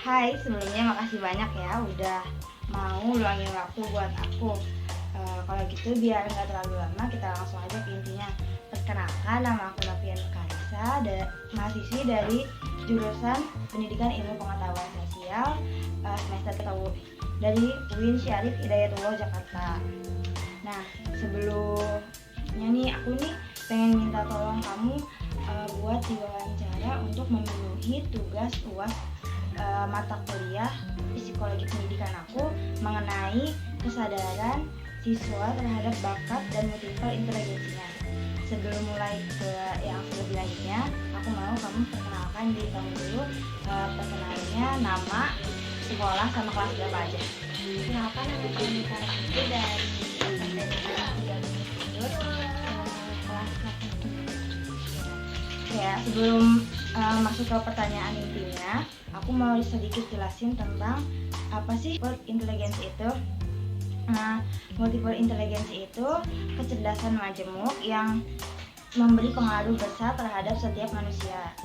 Hai, sebelumnya makasih banyak ya udah mau luangin waktu buat aku. Kalau gitu biar nggak terlalu lama, kita langsung aja ke intinya. Perkenalkan, nama aku Novian Kaisa, mahasiswi dari jurusan Pendidikan Ilmu Pengetahuan Sosial semester 1 dari UIN Syarif Hidayatullah Jakarta. Nah, sebelumnya nih aku pengen minta tolong kamu buat diwawancara untuk memenuhi tugas UAS mata kuliah psikologi pendidikan aku mengenai kesadaran siswa terhadap bakat dan multiple inteligensinya. Sebelum mulai ke yang lebih lanjutnya, aku mau kamu perkenalkan diri kamu dulu, perkenalannya, nama, sekolah, sama kelas berapa aja. Kenalkan, nama saya Nita Raffi dari SMP 3 Gunung kelas 6. Ya, sebelum masuk ke pertanyaan intinya, aku mau sedikit jelasin tentang apa sih multiple intelligence itu. Multiple intelligence itu kecerdasan majemuk yang memberi pengaruh besar terhadap setiap manusia.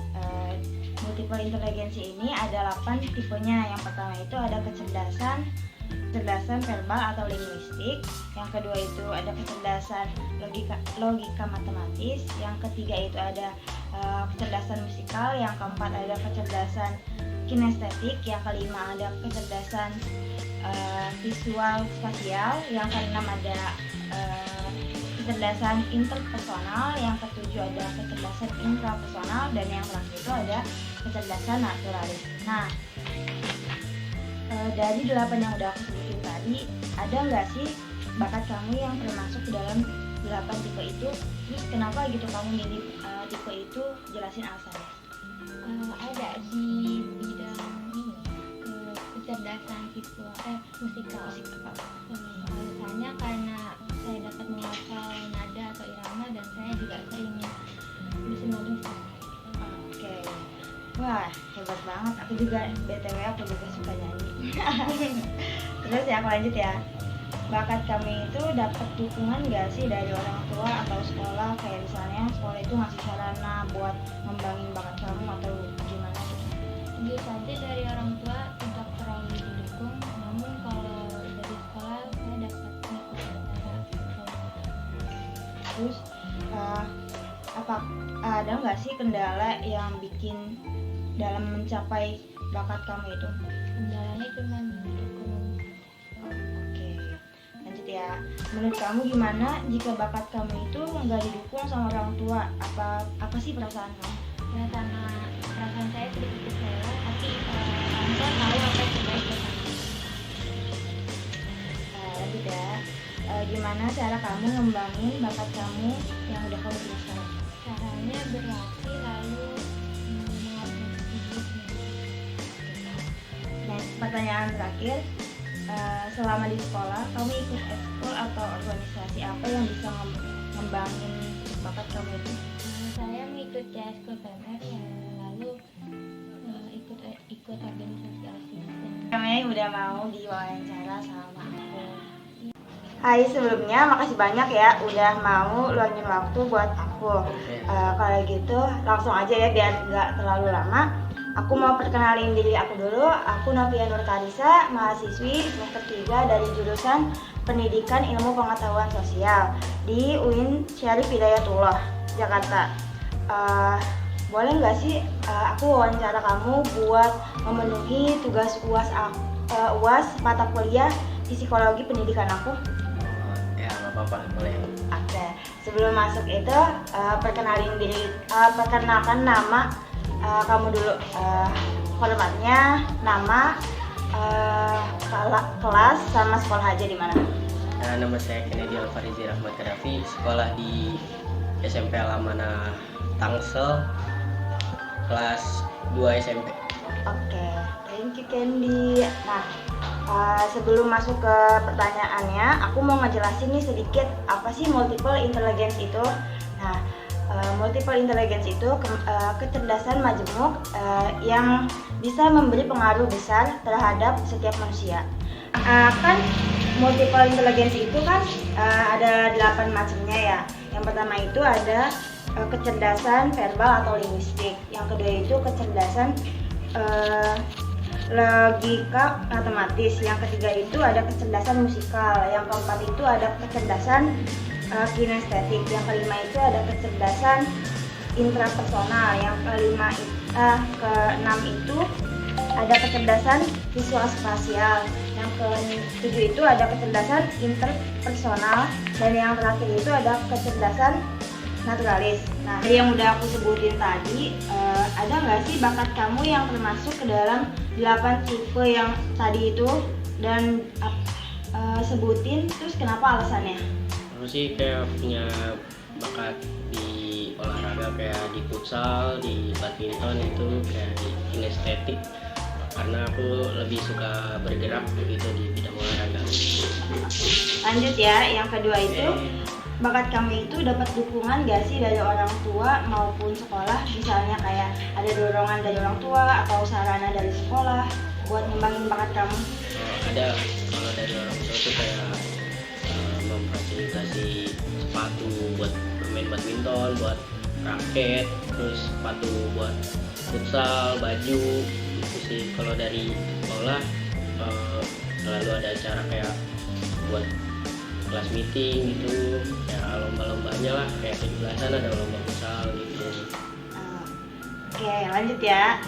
Multiple intelligence ini ada 8 tipenya. Yang pertama itu ada kecerdasan verbal atau linguistik. Yang kedua itu ada kecerdasan logika matematis. Yang ketiga itu ada kecerdasan musikal. Yang keempat ada kecerdasan kinestetik. Yang kelima ada kecerdasan visual spasial. Yang keenam ada kecerdasan interpersonal. Yang ketujuh ada kecerdasan intrapersonal. Dan yang terakhir itu ada kecerdasan naturalis. Nah, dari 8 yang udah aku sebutin tadi, ada nggak sih bakat kamu yang termasuk ke dalam 8 tipe itu? Terus kenapa gitu kamu milih tipe itu? Jelasin alasannya. Ada di bidang ini, kecerdasan visual musikal. Alasannya karena saya dapat menghafal nada atau irama dan saya juga sering bisa musik. Oke. Wah, hebat banget. Aku juga BTW aku juga suka nyanyi. Terus ya aku lanjut ya. Bakat kami itu dapat dukungan nggak sih dari orang tua atau sekolah? Kayak misalnya sekolah itu ngasih sarana buat ngembangin bakat kamu atau gimana gitu? Tentu saja dari orang tua tidak terlalu didukung, namun kalau dari sekolah saya dapat mengikuti acara. Terus ada nggak sih kendala yang bikin dalam mencapai bakat kamu itu? Kendalanya cuma didukung. Oke, lanjut ya. Menurut kamu gimana jika bakat kamu itu nggak didukung sama orang tua? Apa sih perasaan kamu? Perasaan saya sedikit kecewa, tapi orang tua tahu apa yang terbaik buat saya. Lanjut ya. Gimana cara kamu ngembangin bakat kamu yang udah kamu punya sekarang? Caranya berlatih lalu Nah, pertanyaan terakhir, selama di sekolah kamu ikut ekskul atau organisasi apa yang bisa ngembangin bakat kamu itu? Saya mengikuti ekskul PMR ya, lalu ikut organisasi asisten. Namanya udah mau diwawancara sama aku. Hai, sebelumnya makasih banyak ya udah mau luangin waktu buat aku. Kalau gitu langsung aja ya biar nggak terlalu lama. Aku mau perkenalin diri aku dulu. Aku Novia Nur Karisa, mahasiswi semester 3 dari jurusan Pendidikan Ilmu Pengetahuan Sosial di UIN Syarif Hidayatullah, Jakarta. Boleh nggak sih aku wawancara kamu buat memenuhi tugas UAS mata kuliah di psikologi pendidikan aku? Ya nggak apa-apa, boleh. Oke, sebelum masuk itu perkenalkan nama kamu dulu. Formatnya nama, kelas sama sekolah aja di mana? Nama saya Kennedy Alfarizi Rahmat Kadafi, sekolah di SMP Alamana Tangsel, kelas 2 SMP. Oke, thank you Candy. Nah, sebelum masuk ke pertanyaannya, aku mau ngejelasin nih sedikit apa sih multiple intelligence itu. Nah, multiple intelligence itu kecerdasan majemuk yang bisa memberi pengaruh besar terhadap setiap manusia. Kan multiple intelligence itu kan ada 8 macamnya ya. Yang pertama itu ada kecerdasan verbal atau linguistik. Yang kedua itu kecerdasan logika matematis. Yang ketiga itu ada kecerdasan musikal. Yang keempat itu ada kecerdasan kinestetik. Yang kelima itu ada kecerdasan intrapersonal. Yang keenam itu ada kecerdasan visual spasial. Yang ketujuh itu ada kecerdasan interpersonal. Dan yang terakhir itu ada kecerdasan naturalis. Nah, dari yang udah aku sebutin tadi, ada nggak sih bakat kamu yang termasuk ke dalam 8 tipe yang tadi itu? Dan sebutin terus kenapa alasannya? Aku sih kayak punya bakat di olahraga, kayak di futsal, di badminton, itu kayak di kinestetik, karena aku lebih suka bergerak begitu di bidang olahraga. Lanjut ya, yang kedua itu bakat kamu itu dapat dukungan gak sih dari orang tua maupun sekolah? Misalnya kayak ada dorongan dari orang tua atau sarana dari sekolah buat ngembangin bakat kamu? Ada, kalau dari orang tua tuh kayak memfasilitasi sepatu buat bermain badminton, buat raket, terus sepatu buat futsal, baju gitu sih. Kalau dari sekolah selalu ada acara kayak buat kelas meeting gitu, ya lomba-lombanya lah, kayak 17-an ada lomba futsal gitu. Oke, lanjut ya.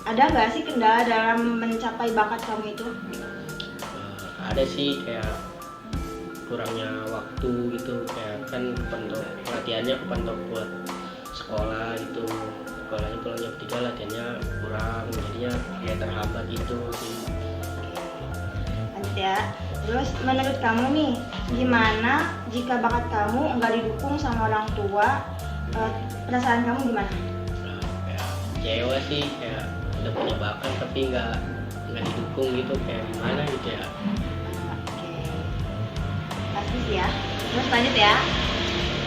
Ada nggak sih kendala dalam mencapai bakat kamu itu? Ada sih, kayak kurangnya waktu gitu, kayak kan kepentok latihannya kepentok buat sekolah gitu, sekolahnya pulang jam 3, latihannya kurang, jadinya kayak terhambat gitu sih. Lanjut ya. Terus menurut kamu nih, gimana jika bakat kamu nggak didukung sama orang tua? Perasaan kamu gimana? Kayak kecewa sih, kayak udah punya bakat tapi nggak didukung gitu, kayak gimana gitu ya. Oke, pasti sih ya. Terus lanjut ya.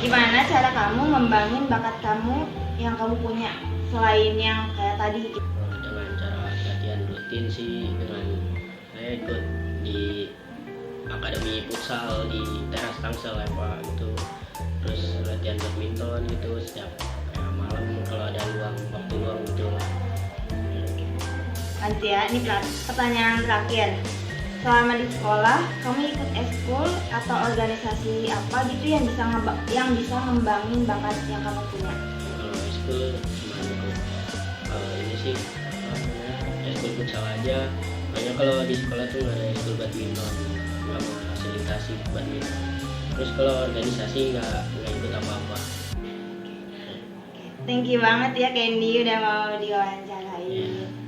Gimana cara kamu ngembangin bakat kamu yang kamu punya selain yang kayak tadi? Dengan cara latihan rutin sih, dengan saya ikut di akademi futsal di teras Tangsel apa gitu, terus latihan badminton gitu setiap kayak malam kalau ada waktu luang gitu lah. Nanti ya, ini pertanyaan terakhir. Selama di sekolah, kamu ikut ekskul atau organisasi apa gitu yang bisa ngembangin bakat yang kamu punya? Kalau ekskul cuma ikut ini sih, ekskul futsal aja. Banyak kalau di sekolah tuh nggak ada ekskul badminton, nggak mau fasilitasi badminton. Terus kalau organisasi nggak ikut apa-apa. Thank you banget ya Candy udah mau diwawancarain.